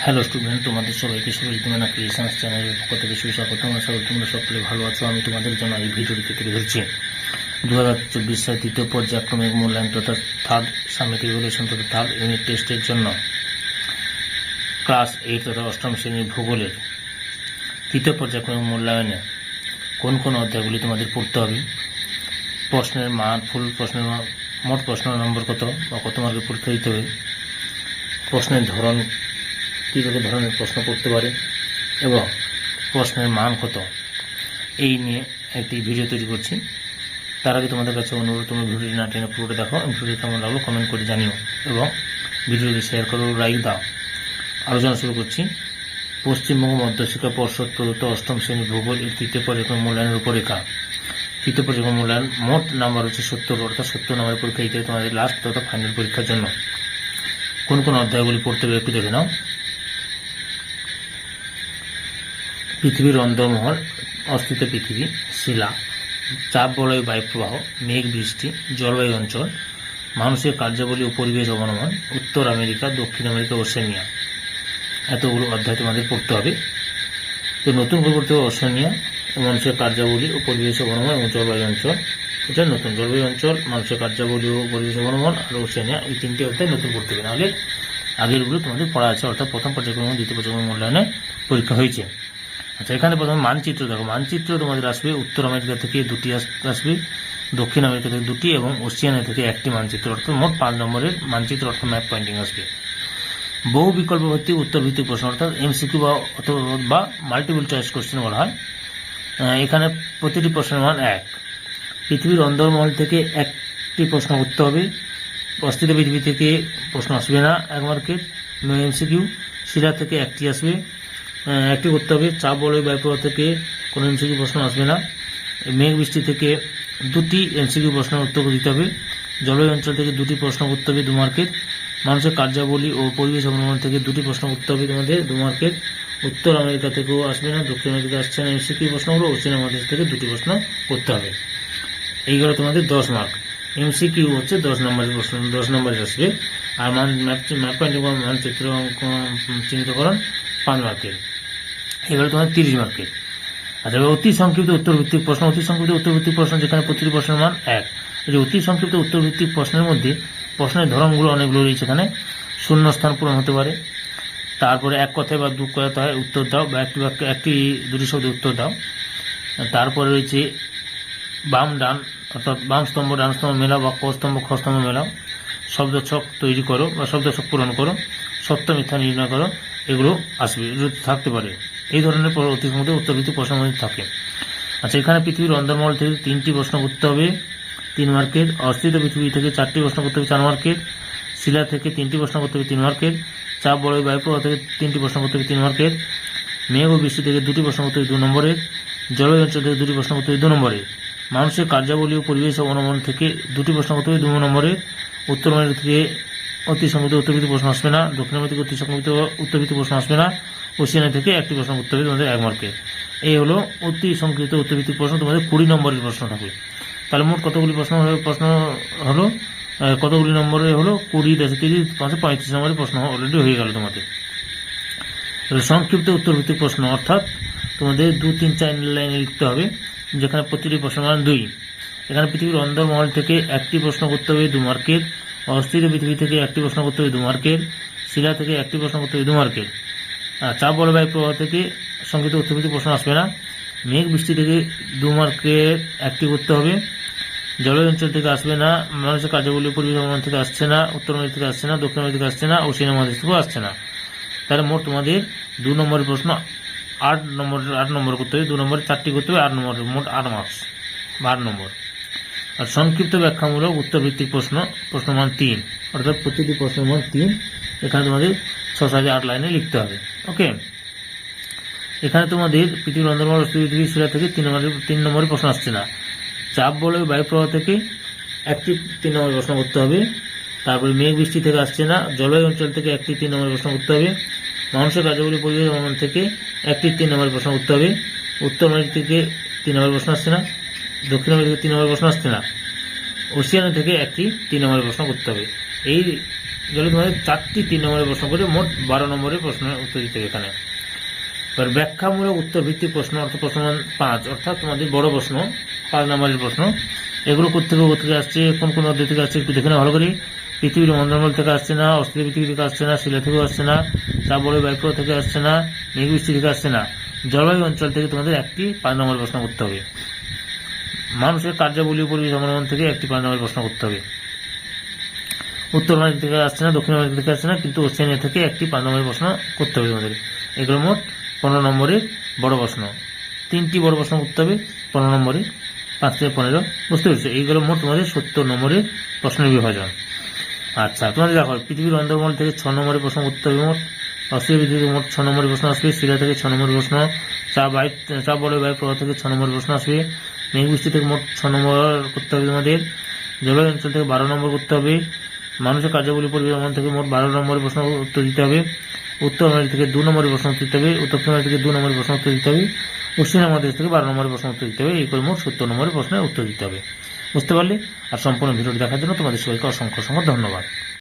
Hello student, তোমাদের সবাইকে সুবিধানা creations চ্যানেলের পক্ষ থেকে সুস্বাগতম। আশা করি তোমরা সকলে ভালো আছো। আমি তোমাদের জন্য এই ভিডিওটি তুলে ধরছি 2024 সালে তৃতীয় পর্যায়ক্রমিক মূল্যায়ন তথা থার্ড সামিট ইভ্যালুয়েশন তথা থার্ড ইউনিট টেস্টের জন্য ক্লাস 8 তথা অষ্টম শ্রেণীর ভূগোলের তৃতীয় পর্যায়ক্রমিক মূল্যায়নে কোন কোন অধ্যায়গুলি তোমাদের পড়তে হবে, প্রশ্নের মান, ফুল প্রশ্নের মোট প্রশ্ন নম্বর কত বা কত মার্কের পরীক্ষা দিতে হবে, প্রশ্নের ধরন কীভাবে ধরনের প্রশ্ন করতে পারে এবং প্রশ্নের মান কত, এই নিয়ে একটি ভিডিও তৈরি করছি। তার আগে তোমাদের কাছে অনুরোধ, তোমরা ভিডিওটি না টেনে পুরোটা দেখো। ভিডিওটি কেমন লাগলো কমেন্ট করে জানিও এবং ভিডিওটি শেয়ার করো, লাইক দাও। আলোচনা শুরু করছি। পশ্চিমবঙ্গ মধ্যশিক্ষা পর্ষদ প্রদত্ত অষ্টম শ্রেণীর ভূগোল এর তৃতীয় পর্যায়ক্রমিক মূল্যায়নের রূপরেখা। তৃতীয় পর্যায়ক্রমিক মূল্যায়ন মোট নাম্বার হচ্ছে 70, অর্থাৎ 70 নম্বরের পরীক্ষা দিতে হবে তোমাদের লাস্ট তথা ফাইনাল পরীক্ষার জন্য। কোন কোন অধ্যায়গুলি পড়তে হবে একটু দেখে নাও। পৃথিবীর অন্দরমহল, অস্থিত পৃথিবী, শিলা, চাপ বলয় বায়ুপ্রবাহ, মেঘ বৃষ্টি, জলবায়ু অঞ্চল, মানুষের কার্যাবলী ও পরিবেশ অবনমন, উত্তর আমেরিকা, দক্ষিণ আমেরিকা, ওশেনিয়া। এতগুলো অধ্যায় তোমাদের পড়তে হবে। তো নতুন করে পড়তে হবে ওশেনিয়া, মানুষের কার্যাবলী ও পরিবেশ অবনমন এবং জলবায়ু অঞ্চল। এটা নতুন, জলবায়ু অঞ্চল, মানুষের কার্যাবলী ও পরিবেশ অবনমন আর ওশেনিয়া, এই তিনটি অধ্যায় নতুন পড়তে হবে, নাহলে আগেরগুলো তোমাদের পড়া আছে, অর্থাৎ প্রথম পর্যায়ক্রমিক দ্বিতীয় পর্যায়ক্রমিক মূল্যায়নে পরীক্ষা হয়েছে। আচ্ছা, এখানে প্রথমে মানচিত্র দেখো। মানচিত্র তোমাদের আসবে উত্তর আমেরিকা থেকে 2টি আসবে, দক্ষিণ আমেরিকা থেকে 2টি এবং ওশেনিয়া থেকে 1টি মানচিত্র, অর্থাৎ মোট 5 নম্বরের মানচিত্র, অর্থাৎ ম্যাপ পয়েন্টিং আসবে। বহু বিকল্প ভিত্তিক উত্তর ভিত্তিক প্রশ্ন, অর্থাৎ এমসিকিউ বা মাল্টিপল চয়েস কোশ্চেন বলা হয়। এখানে প্রতিটি প্রশ্নের মান 1। পৃথিবীর অন্দরমহল থেকে 1টি প্রশ্ন করতে হবে। অস্থিত পৃথিবী থেকে প্রশ্ন আসবে না, 1 মার্কের এমসিকিউ। শিলা থেকে 1টি আসবে, 1টি করতে হবে। চাপ বলয় বায়ুপ্রবাহ থেকে কোনো এমসিকিউ প্রশ্ন আসবে না। মেঘ বৃষ্টি থেকে 2টি এমসিকিউ প্রশ্নের উত্তর দিতে হবে। জলবায়ু অঞ্চল থেকে 2টি প্রশ্ন করতে হবে, 2 মার্কের। মানুষের কার্যাবলী ও পরিবেশ অবনমন থেকে 2টি প্রশ্ন করতে হবে তোমাদের, 2 মার্কের। উত্তর আমেরিকা থেকেও আসবে না, দক্ষিণ আমেরিকা আসছে না এমসিকিউ প্রশ্নগুলো। ওশেনিয়া মহাদেশ থেকে 2টি প্রশ্ন করতে হবে। এইগুলো তোমাদের 10 মার্ক। এমসিকিউ হচ্ছে 10 নম্বরের প্রশ্ন, 10 নম্বরের আসবে। আর ম্যাপ পয়েন্টিং বা মানচিত্র চিহ্নিতকরণ 5 মার্কের। এগুলো তোমার 30 মার্কের। আচ্ছা, অতি সংক্ষিপ্ত উত্তরভিত্তিক প্রশ্ন। অতি সংক্ষিপ্ত উত্তরভিত্তিক প্রশ্ন, যেখানে প্রতিটি প্রশ্নের মান 1। এই যে অতি সংক্ষিপ্ত উত্তরভিত্তিক প্রশ্নের মধ্যে প্রশ্নের ধরনগুলো অনেকগুলো রয়েছে। এখানে শূন্যস্থান পূরণ হতে পারে, তারপরে এক কথায় বা 2 কথায় উত্তর দাও, বা একটি 2টি শব্দে উত্তর দাও। তারপরে রয়েছে বাম ডান, অর্থাৎ বাম স্তম্ভ ডান স্তম্ভ মেলাও, বা ক স্তম্ভ খ স্তম্ভ মেলাও। শব্দছক তৈরি করো বা শব্দছক পূরণ করো, সত্য মিথ্যা নির্ণয় করো। এগুলো আসবে, এগুলো থাকতে পারে। এই ধরনের অতি সংক্ষিপ্ত উত্তরভিত্তিক প্রশ্নের মধ্যে থাকে। আচ্ছা, এখানে পৃথিবীর অন্দরমহল থেকে 3টি প্রশ্ন করতে হবে, 3 মার্কের। অস্থিত পৃথিবী থেকে 4টি প্রশ্ন করতে হবে, 4 মার্কের। শিলা থেকে 3টি প্রশ্ন করতে হবে, 3 মার্কের। চাপ বলয় বায়ুপ্রবাহ থেকে 3টি প্রশ্ন করতে হবে, 3 মার্কের। মেঘ ও বৃষ্টি থেকে 2টি প্রশ্ন করতে হবে, 2 নম্বরের। জলবায়ু অঞ্চল থেকে 2টি প্রশ্ন করতে হবে, 2 নম্বরের। মানুষের কার্যাবলী ও পরিবেশ অবনমন থেকে 2টি প্রশ্ন করতে হবে, 2 নম্বরের। উত্তর আমেরিকা থেকে অতি সংক্ষিপ্ত উত্তরভিত্তিক প্রশ্ন আসবে না, দক্ষিণ আমেরিকা থেকে অতি সংক্ষিপ্ত উত্তরভিত্তিক প্রশ্ন আসবে না। ওশেনিয়া থেকে 1টি প্রশ্ন করতে হবে তোমাদের, 1 মার্কের। এই হলো অতি সংক্ষিপ্ত উত্তরভিত্তিক প্রশ্ন, তোমাদের 20 নম্বরের প্রশ্ন থাকে। তাহলে মোট কতগুলি প্রশ্ন হলো, কতগুলি নম্বরে হলো? 20 × 30 35 নম্বরের প্রশ্ন অলরেডি হয়ে গেল তোমাদের। সংক্ষিপ্ত উত্তরভিত্তিক প্রশ্ন, অর্থাৎ তোমাদের 2, 3, 4 লাইনে লিখতে হবে, যেখানে প্রতিটি প্রশ্নের মান 2। এখানে পৃথিবীর অন্দরমহল থেকে 1টি প্রশ্ন করতে হবে, 2 মার্কের। অস্থিত পৃথিবী থেকে 1টি প্রশ্ন করতে হবে, 2 মার্কের। শিলা থেকে 1টি প্রশ্ন করতে হবে, 2 মার্কের। চাপ বলয় বায়ুপ্রবাহ থেকে সংক্ষিপ্ত উত্তরভিত্তিক প্রশ্ন আসবে না। মেঘ বৃষ্টি থেকে 2 মার্কের 1টি করতে হবে। জলবায়ু অঞ্চল থেকে আসবে না, মানুষের কার্যাবলী পরিবেশ অবনমন থেকে আসছে না, উত্তর আমেরিকা থেকে আসছে না, দক্ষিণ আমেরিকা থেকে আসছে না, ওশেনিয়া মহাদেশ থেকেও আসছে না। তাহলে মোট তোমাদের 2 নম্বরের প্রশ্ন 8 নম্বর করতে হবে, 2 নম্বরে 4টি করতে হবে, 8 নম্বর, মোট 8 মার্কস বা 8 নম্বর। আর সংক্ষিপ্ত ব্যাখ্যামূলক উত্তরভিত্তিক প্রশ্ন মান 3, অর্থাৎ প্রতিটি প্রশ্নের মান 3। এখানে তোমাদের 6, 7, 8 লাইনে লিখতে হবে। ওকে, এখানে তোমাদের পৃথিবীর অন্দরমহল, পৃথিবী, শিলা থেকে 3 নম্বরের প্রশ্ন আসছে না। চাপ বলয় বায়ুপ্রবাহ থেকে 1টি 3 নম্বরের প্রশ্ন করতে হবে। তারপরে মেঘ বৃষ্টি থেকে আসছে না। জলবায়ু অঞ্চল থেকে 1টি 3 নম্বরের প্রশ্ন করতে হবে। মানুষের কার্যাবলী পরিবেশ অবনমন থেকে 1টি 3 নম্বরের প্রশ্ন করতে হবে। উত্তর আমেরিকা থেকে 3 নম্বরের প্রশ্ন আসছে না, দক্ষিণ আমেরিকা থেকে 3 নম্বরের প্রশ্ন আসছে না। ওশেনিয়া থেকে 1টি 3 নম্বরের প্রশ্ন করতে হবে। এই গেলে তোমাদের 4টি 3 নম্বরের প্রশ্ন করে মোট 12 নম্বরের প্রশ্নের উত্তর দিতে হবে এখানে। এবার ব্যাখ্যামূলক উত্তর ভিত্তিক প্রশ্ন অর্থাৎ প্রশ্ন 5 অর্থাৎ তোমাদের বড় প্রশ্ন 5 নম্বরের প্রশ্ন। এগুলো কোথেকে আসছে, কোন কোন অধ্যায় থেকে আসছে একটু দেখে নাও ভালো করে। পৃথিবীর মন্ডলমণ্ডল থেকে আসছে না, অস্থির পৃথিবী থেকে আসছে না, শিলা থেকেও আসছে না, চাপ বলয় বায়ুপ্রবাহ থেকে আসছে না, মেঘ বৃষ্টি থেকে আসছে না। জলবায়ু অঞ্চল থেকে তোমাদের একটি 5 নম্বরের প্রশ্ন করতে হবে। মানুষের কার্যাবলী ও পরিবেশ অবলম্বন থেকে একটি 5 নম্বরের প্রশ্ন করতে হবে। উত্তর আমেরিকা থেকে আসছে না, দক্ষিণ আমেরিকা থেকে আসছে না, কিন্তু ওশেনিয়া থেকে একটি 5 নম্বরের প্রশ্ন করতে হবে তোমাদের। এগুলো মোট 15 নম্বরের বড় প্রশ্ন। 3টি বড় প্রশ্ন করতে হবে 15 নম্বরে, 5 থেকে 15, বুঝতে পেরেছো? এইগুলো মোট তোমাদের 70 নম্বরের প্রশ্নের বিভাজন। আচ্ছা, তোমাদের দেখো পৃথিবীর অন্দরমহল থেকে 6 নম্বরের প্রশ্ন করতে হবে মোট। অস্ট্রেলিয়া পৃথিবী মোট 6 নম্বরের প্রশ্ন আসবে। শিলা থেকে 6 নম্বরের প্রশ্ন। চাপ বলয় বায়ু প্রবাহ থেকে 6 নম্বরের প্রশ্ন আসবে। মেঘ বৃষ্টি থেকে মোট 6 নম্বর করতে হবে তোমাদের। জলবায়ু অঞ্চল থেকে 12 নম্বর করতে হবে। মানুষের কার্যাবলী পরিবেশ থেকে মোট 12 নম্বরের প্রশ্ন উত্তর দিতে হবে। উত্তর আমেরিকা থেকে 2 নম্বরের প্রশ্ন উত্তর দিতে হবে। দক্ষিণ আমেরিকা থেকে 2 নম্বরের প্রশ্ন উত্তর দিতে হবে। পশ্চিমা মহাদেশ থেকে 12 নম্বরের প্রশ্ন উত্তর দিতে হবে। এই করে মোট 70 নম্বরের প্রশ্নের উত্তর দিতে হবে। বুঝতে পারলে? আর সম্পূর্ণ ভিডিওটি দেখার জন্য তোমাদের সবাইকে অসংখ্য ধন্যবাদ।